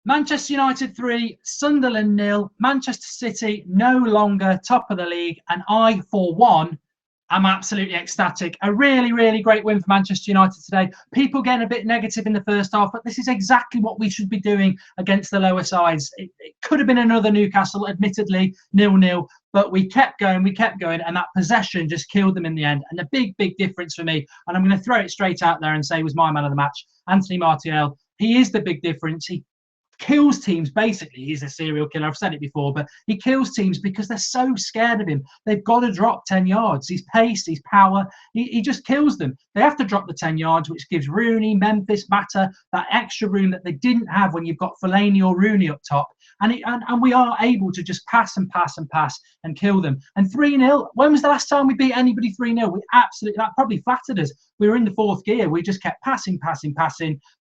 Manchester United 3, Sunderland 0. Manchester City no longer top of the league. And I, for one, am absolutely ecstatic. A really, really great win for Manchester United today. People getting a bit negative in the first half, but this is exactly what we should be doing against the lower sides. It could have been another Newcastle, admittedly, 0-0, but we kept going, and that possession just killed them in the end. And the big, big difference for me, and I'm going to throw it straight out there and say was my man of the match, Anthony Martial. He is the big difference. He kills teams. Basically, he's a serial killer. I've said it before, but he kills teams because they're so scared of him. They've got to drop 10 yards. His pace, his power, he just kills them. They have to drop the 10 yards, which gives Rooney, Memphis, Mata that extra room that they didn't have when you've got Fellaini or Rooney up top. And we are able to just pass and kill them. And 3-0, when was the last time we beat anybody 3-0? We absolutely, that probably flattered us. We were in the fourth gear. We just kept passing.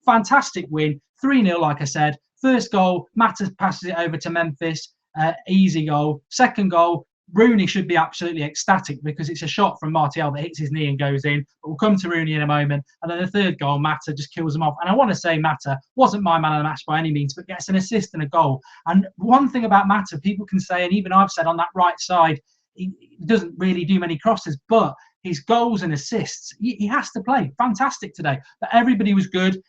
Fantastic win. 3-0, like I said. First goal, Mata passes it over to Memphis. Easy goal. Second goal, Rooney should be absolutely ecstatic because it's a shot from Martial that hits his knee and goes in. But we'll come to Rooney in a moment. And then the third goal, Mata just kills them off. And I want to say Mata wasn't my man of the match by any means, but gets an assist and a goal. And one thing about Mata, people can say, and even I've said on that right side, he doesn't really do many crosses, but his goals and assists, he has to play. Fantastic today. But everybody was good.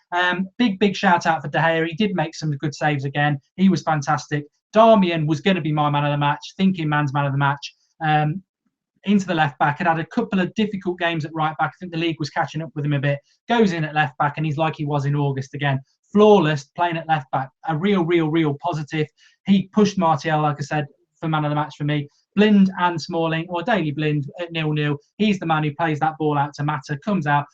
Big shout out for De Gea. He did make some good saves again. He was fantastic. Darmian was going to be my man of the match, thinking man's man of the match. Into the left back, had a couple of difficult games at right back. I think the league was catching up with him a bit. Goes in at left back, and he's like he was in August again. Flawless, playing at left back. A real positive. He pushed Martial, like I said, for man of the match for me. Blind and Smalling, or Daley Blind at 0-0. He's the man who plays that ball out to Mata, comes out.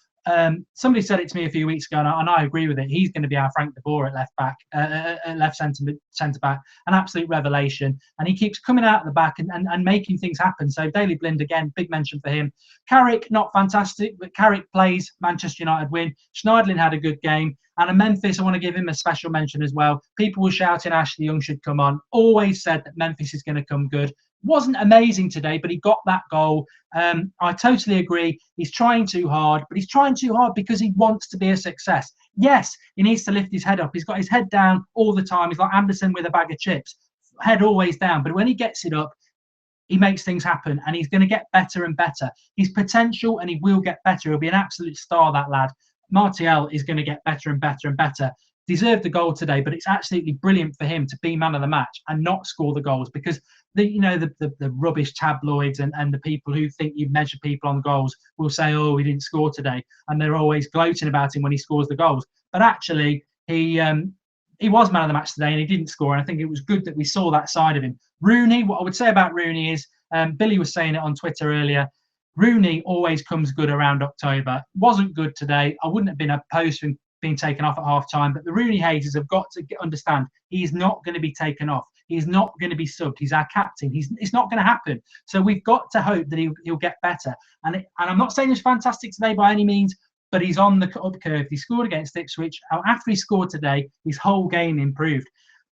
Somebody said it to me a few weeks ago, and I agree with it. He's going to be our Frank de Boer at left back, at left centre back, an absolute revelation. And he keeps coming out of the back and making things happen. So Daley Blind again, big mention for him. Carrick, not fantastic, but Carrick plays. Manchester United win. Schneiderlin had a good game. And a Memphis, I want to give him a special mention as well. People were shouting Ashley Young should come on. Always said that Memphis is going to come good. Wasn't amazing today, but he got that goal. I totally agree. He's trying too hard, but he's trying too hard because he wants to be a success. Yes, he needs to lift his head up. He's got his head down all the time. He's like Anderson with a bag of chips, head always down. But when he gets it up, he makes things happen, and he's going to get better and better. His potential, and he will get better. He'll be an absolute star, that lad. Martial is going to get better and better. Deserved the goal today, but it's absolutely brilliant for him to be man of the match and not score the goals, because the rubbish tabloids and the people who think you measure people on goals will say, oh, he didn't score today, and they're always gloating about him when he scores the goals. But actually, he was man of the match today, and he didn't score. And I think it was good that we saw that side of him. Rooney, what I would say about Rooney is, Billy was saying it on Twitter earlier, Rooney always comes good around October. Wasn't good today. I wouldn't have been opposed to him being taken off at half time, but the Rooney haters have got to understand he's not going to be taken off. He's not going to be subbed. He's our captain. It's not going to happen. So we've got to hope that he'll get better. And I'm not saying he's fantastic today by any means, but he's on the up curve. He scored against Ipswich. After he scored today, his whole game improved.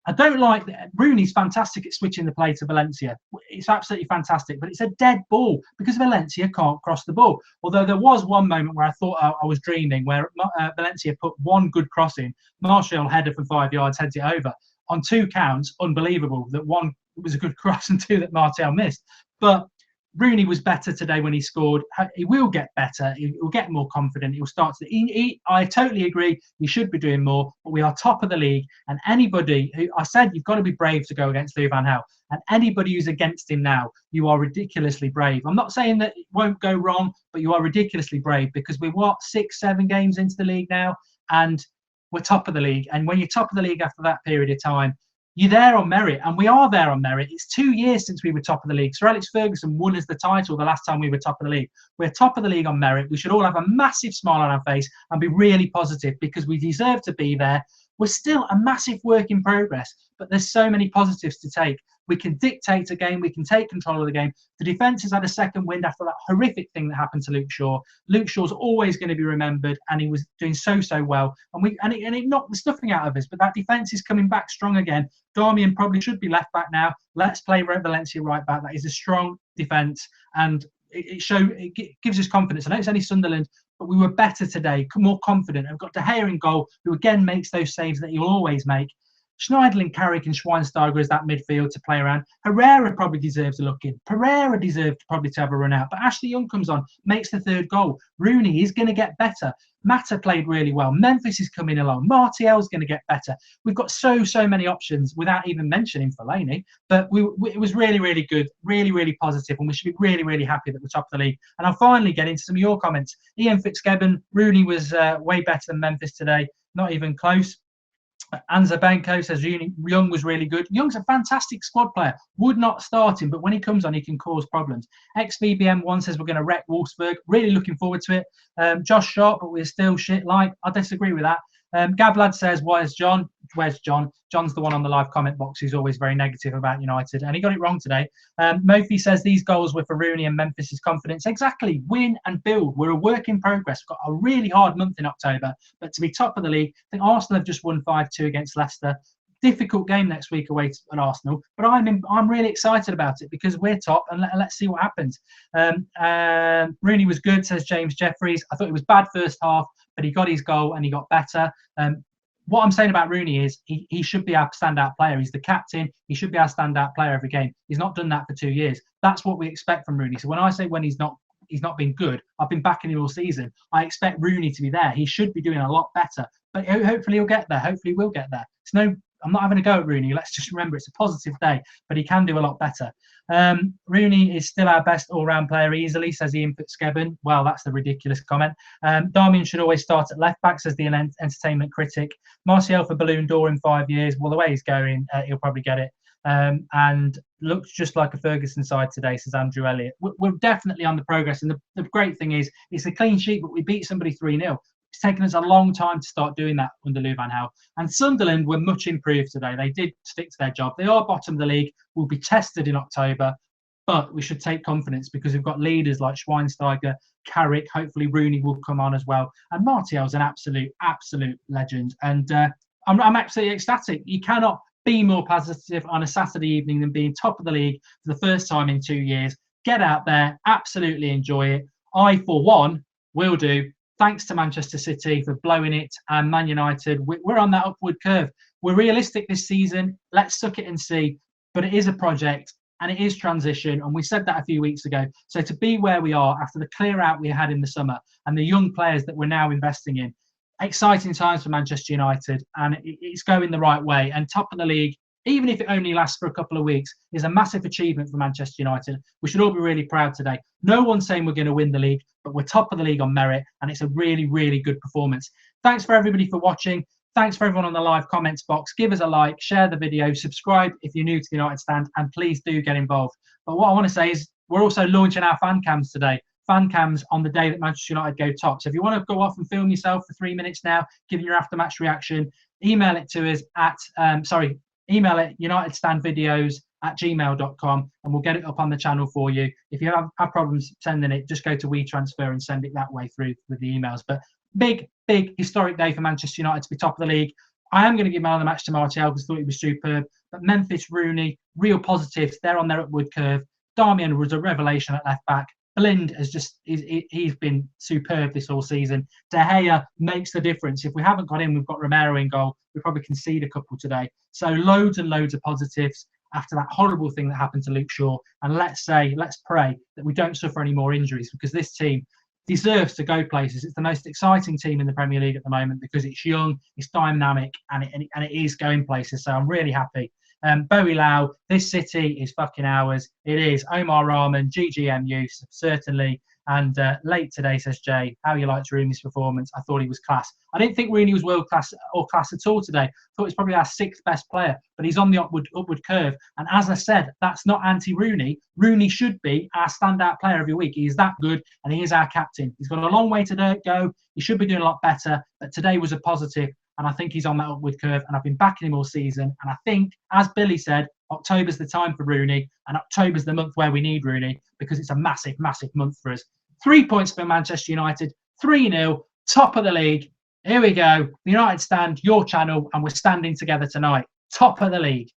I don't like that. Rooney's fantastic at switching the play to Valencia. It's absolutely fantastic, but it's a dead ball because Valencia can't cross the ball. Although there was one moment where I thought I was dreaming, where Valencia put one good cross in. Martial header from 5 yards, heads it over. On 2 counts, unbelievable that one was a good cross and 2 that Martial missed. But Rooney was better today when he scored. He will get better. He'll get more confident. He'll start to. I totally agree. He should be doing more. But we are top of the league, and anybody who I said you've got to be brave to go against Louis van Gaal, and anybody who's against him now, you are ridiculously brave. I'm not saying that it won't go wrong, but you are ridiculously brave because we're 6-7 games into the league now, and we're top of the league. And when you're top of the league after that period of time, you're there on merit, and we are there on merit. It's 2 years since we were top of the league. Sir Alex Ferguson won us the title the last time we were top of the league. We're top of the league on merit. We should all have a massive smile on our face and be really positive because we deserve to be there. We're still a massive work in progress, but there's so many positives to take. We can dictate a game. We can take control of the game. The defence has had a second wind after that horrific thing that happened to Luke Shaw. Luke Shaw's always going to be remembered, and he was doing so well. And it knocked the stuffing out of us. But that defence is coming back strong again. Darmian probably should be left back now. Let's play Valencia right back. That is a strong defence, and it gives us confidence. I know it's only Sunderland, but we were better today, more confident. I've got De Gea in goal, who again makes those saves that he'll always make. Schneiderlin, Carrick and Schweinsteiger as that midfield to play around. Herrera probably deserves a look in. Pereira deserved probably to have a run out. But Ashley Young comes on, makes the third goal. Rooney is going to get better. Mata played really well. Memphis is coming along. Martial's going to get better. We've got so many options without even mentioning Fellaini. But it was really good, really positive, and we should be really happy that we're top of the league. And I'll finally get into some of your comments. Ian Fitzgibbon, Rooney was way better than Memphis today. Not even close. Anza Benko says Young was really good. Young's a fantastic squad player. Would not start him, but when he comes on, he can cause problems. XVBM1 says we're going to wreck Wolfsburg. Really looking forward to it. Josh Sharp, but we're still shit like. I disagree with that. Gablad says, where's John? Where's John? John's the one on the live comment box who's always very negative about United, and he got it wrong today. Mofi says these goals were for Rooney and Memphis' confidence. Exactly. Win and build. We're a work in progress. We've got a really hard month in October, but to be top of the league, I think Arsenal have just won 5-2 against Leicester. Difficult game next week away at Arsenal, but I'm really excited about it because we're top, and let's see what happens. Rooney was good, says James Jeffries. I thought it was bad first half, but he got his goal and he got better. What I'm saying about Rooney is he should be our standout player. He's the captain. He should be our standout player every game. He's not done that for 2 years. That's what we expect from Rooney. So when I say when he's not been good, I've been backing him all season. I expect Rooney to be there. He should be doing a lot better, but hopefully he'll get there. Hopefully we'll get there. I'm not having a go at Rooney. Let's just remember it's a positive day, but he can do a lot better. Rooney is still our best all-round player easily, says Ian Fitzgibbon. Well, that's the ridiculous comment. Darmian should always start at left-back, says the entertainment critic. Martial for Ballon d'Or in 5 years. Well, the way he's going, he'll probably get it. And looks just like a Ferguson side today, says Andrew Elliott. We're definitely on the progress. And the great thing is, it's a clean sheet, but we beat somebody 3-0. It's taken us a long time to start doing that under Lou Van Gaal. And Sunderland were much improved today. They did stick to their job. They are bottom of the league. Will be tested in October, but we should take confidence because we've got leaders like Schweinsteiger, Carrick. Hopefully Rooney will come on as well. And Martial's an absolute legend. And I'm absolutely ecstatic. You cannot be more positive on a Saturday evening than being top of the league for the first time in 2 years. Get out there, absolutely enjoy it. I, for one, will do. Thanks to Manchester City for blowing it, and Man United, we're on that upward curve. We're realistic this season. Let's suck it and see. But it is a project and it is transition. And we said that a few weeks ago. So to be where we are after the clear out we had in the summer and the young players that we're now investing in, exciting times for Manchester United, and it's going the right way. And top of the league, even if it only lasts for a couple of weeks, is a massive achievement for Manchester United. We should all be really proud today. No one's saying we're going to win the league, but we're top of the league on merit, and it's a really good performance. Thanks for everybody for watching. Thanks for everyone on the live comments box. Give us a like, share the video, subscribe if you're new to the United Stand, and please do get involved. But what I want to say is we're also launching our fan cams today. Fan cams on the day that Manchester United go top. So if you want to go off and film yourself for 3 minutes now, giving your after-match reaction, email it to us at, email it unitedstandvideos@gmail.com, and we'll get it up on the channel for you. If you have problems sending it, just go to WeTransfer and send it that way through with the emails. But big historic day for Manchester United to be top of the league. I am going to give man of the match to Martial because I thought he was superb. But Memphis, Rooney, real positives. They're on their upward curve. Darmian was a revelation at left back. Blind has he's been superb this whole season. De Gea makes the difference. If we haven't got him, we've got Romero in goal. We probably concede a couple today. So loads and loads of positives after that horrible thing that happened to Luke Shaw. And let's pray that we don't suffer any more injuries, because this team deserves to go places. It's the most exciting team in the Premier League at the moment because it's young, it's dynamic, and it is going places. So I'm really happy. Bowie Lau, this city is fucking ours. It is. Omar Rahman, GGMU, certainly. And late today, says Jay, how you liked Rooney's performance? I thought he was class. I didn't think Rooney was world class or class at all today. I thought he's probably our 6th best player, but he's on the upward curve. And as I said, that's not anti-Rooney. Rooney should be our standout player every week. He is that good, and he is our captain. He's got a long way to go. He should be doing a lot better, but today was a positive. And I think he's on that upward curve, and I've been backing him all season. And I think, as Billy said, October's the time for Rooney, and October's the month where we need Rooney, because it's a massive month for us. 3 points for Manchester United, 3-0, top of the league. Here we go. The United Stand, your channel, and we're standing together tonight. Top of the league.